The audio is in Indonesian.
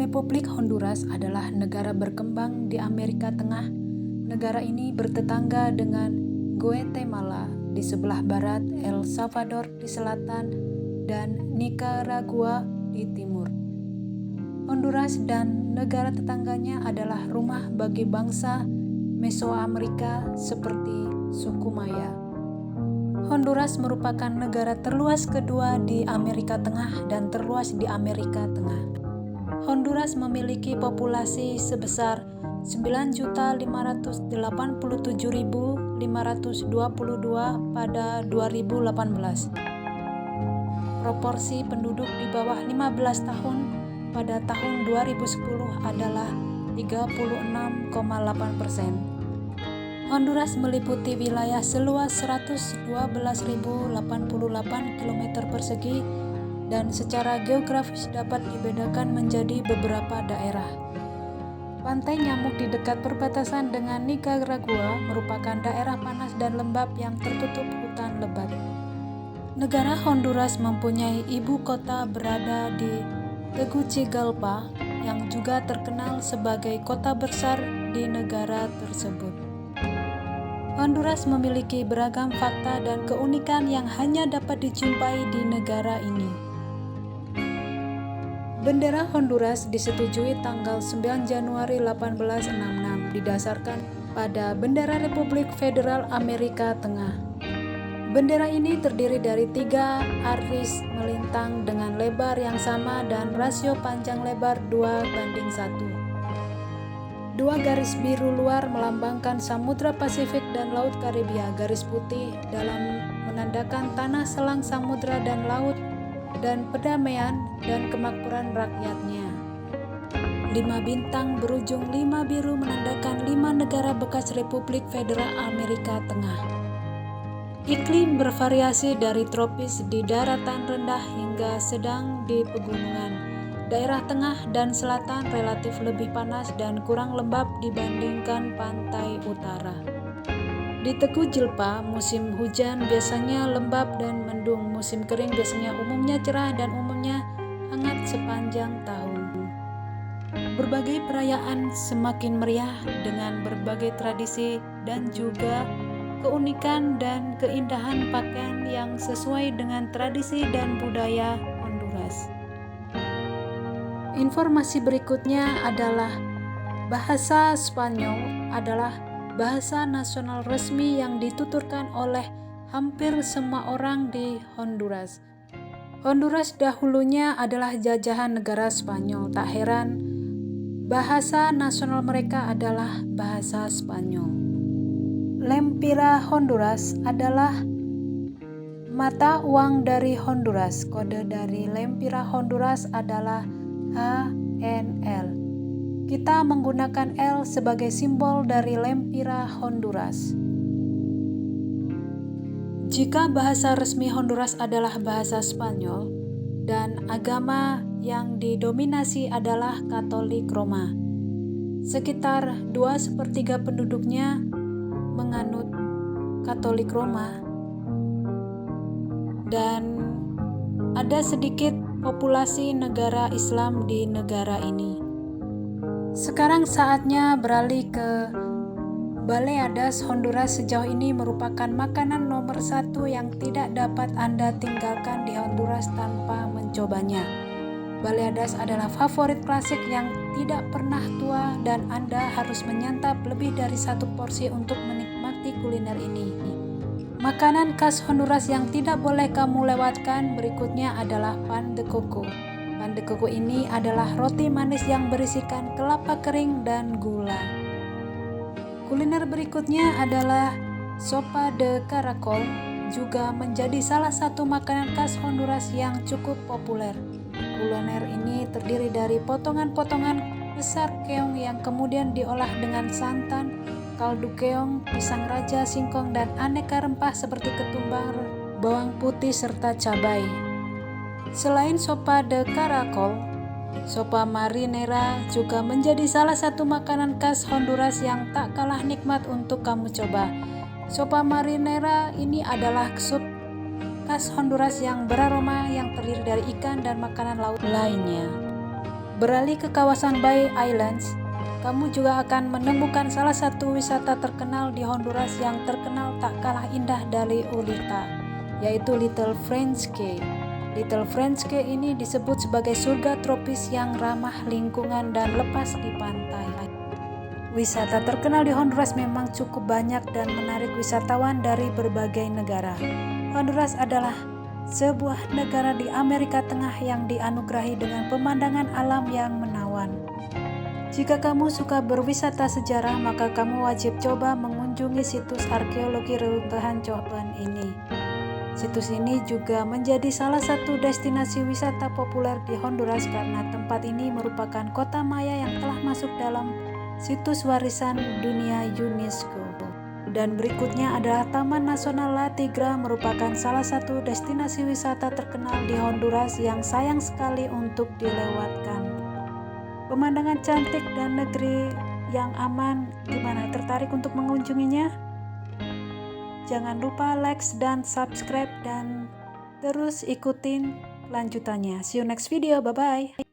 Republik Honduras adalah negara berkembang di Amerika Tengah. Negara ini bertetangga dengan Guatemala di sebelah barat, El Salvador di selatan, dan Nicaragua di timur. Honduras dan negara tetangganya adalah rumah bagi bangsa Mesoamerika seperti suku Maya. Honduras merupakan negara terluas kedua di Amerika Tengah dan terluas di Amerika Tengah. Honduras memiliki populasi sebesar 9.587.522 pada 2018. Proporsi penduduk di bawah 15 tahun pada tahun 2010 adalah 36,8%. Honduras meliputi wilayah seluas 112.088 km persegi dan secara geografis dapat dibedakan menjadi beberapa daerah. Pantai Nyamuk di dekat perbatasan dengan Nicaragua merupakan daerah panas dan lembap yang tertutup hutan lebat. Negara Honduras mempunyai ibu kota berada di Tegucigalpa yang juga terkenal sebagai kota besar di negara tersebut. Honduras memiliki beragam fakta dan keunikan yang hanya dapat dijumpai di negara ini. Bendera Honduras disetujui tanggal 9 Januari 1866 didasarkan pada Bendera Republik Federal Amerika Tengah. Bendera ini terdiri dari 3 aris melintang dengan lebar yang sama dan rasio panjang lebar 2:1. 2 garis biru luar melambangkan Samudra Pasifik dan Laut Karibia, garis putih dalam menandakan tanah selang samudra dan laut dan perdamaian dan kemakmuran rakyatnya. 5 bintang berujung 5 biru menandakan 5 negara bekas Republik Federal Amerika Tengah. Iklim bervariasi dari tropis di daratan rendah hingga sedang di pegunungan. Daerah tengah dan selatan relatif lebih panas dan kurang lembab dibandingkan pantai utara. Di Tegucigalpa, musim hujan biasanya lembab dan mendung. Musim kering biasanya umumnya cerah dan umumnya hangat sepanjang tahun. Berbagai perayaan semakin meriah dengan berbagai tradisi dan juga keunikan dan keindahan pakaian yang sesuai dengan tradisi dan budaya Honduras. Informasi berikutnya adalah bahasa Spanyol adalah bahasa nasional resmi yang dituturkan oleh hampir semua orang di Honduras. Honduras dahulunya adalah jajahan negara Spanyol. Tak heran, bahasa nasional mereka adalah bahasa Spanyol. Lempira Honduras adalah mata uang dari Honduras. Kode dari Lempira Honduras adalah HNL. Kita menggunakan L sebagai simbol dari Lempira Honduras. Jika bahasa resmi Honduras adalah bahasa Spanyol dan agama yang didominasi adalah Katolik Roma, sekitar 2/3 penduduknya menganut Katolik Roma dan ada sedikit populasi negara Islam di negara ini. Sekarang saatnya beralih ke baleadas. Honduras sejauh ini merupakan makanan nomor 1 yang tidak dapat Anda tinggalkan di Honduras tanpa mencobanya. Baleadas adalah favorit klasik yang tidak pernah tua dan Anda harus menyantap lebih dari 1 porsi untuk menikmati kuliner ini. Makanan khas Honduras yang tidak boleh kamu lewatkan berikutnya adalah pan de coco. Pan de coco ini adalah roti manis yang berisikan kelapa kering dan gula. Kuliner berikutnya adalah sopa de caracol, juga menjadi salah satu makanan khas Honduras yang cukup populer. Kuliner ini terdiri dari potongan-potongan besar keong yang kemudian diolah dengan santan, kaldu keong, pisang raja, singkong, dan aneka rempah seperti ketumbar, bawang putih, serta cabai. Selain sopa de caracol, sopa marinera juga menjadi salah satu makanan khas Honduras yang tak kalah nikmat untuk kamu coba. Sopa marinera ini adalah sup khas Honduras yang beraroma yang terdiri dari ikan dan makanan laut lainnya. beralih ke kawasan Bay Islands, kamu juga akan menemukan salah satu wisata terkenal di Honduras yang terkenal tak kalah indah dari Ulita, yaitu Little French Cay. Little French Cay ini disebut sebagai surga tropis yang ramah lingkungan dan lepas di pantai. Wisata terkenal di Honduras memang cukup banyak dan menarik wisatawan dari berbagai negara. Honduras adalah sebuah negara di Amerika Tengah yang dianugerahi dengan pemandangan alam yang menawan. Jika kamu suka berwisata sejarah, maka kamu wajib coba mengunjungi situs arkeologi reruntuhan Coban ini. Situs ini juga menjadi salah satu destinasi wisata populer di Honduras karena tempat ini merupakan kota Maya yang telah masuk dalam situs warisan dunia UNESCO. Dan berikutnya adalah Taman Nasional La Tigra, merupakan salah satu destinasi wisata terkenal di Honduras yang sayang sekali untuk dilewatkan. Pemandangan cantik dan negeri yang aman, gimana, tertarik untuk mengunjunginya? Jangan lupa like dan subscribe dan terus ikutin lanjutannya. See you next video, bye-bye.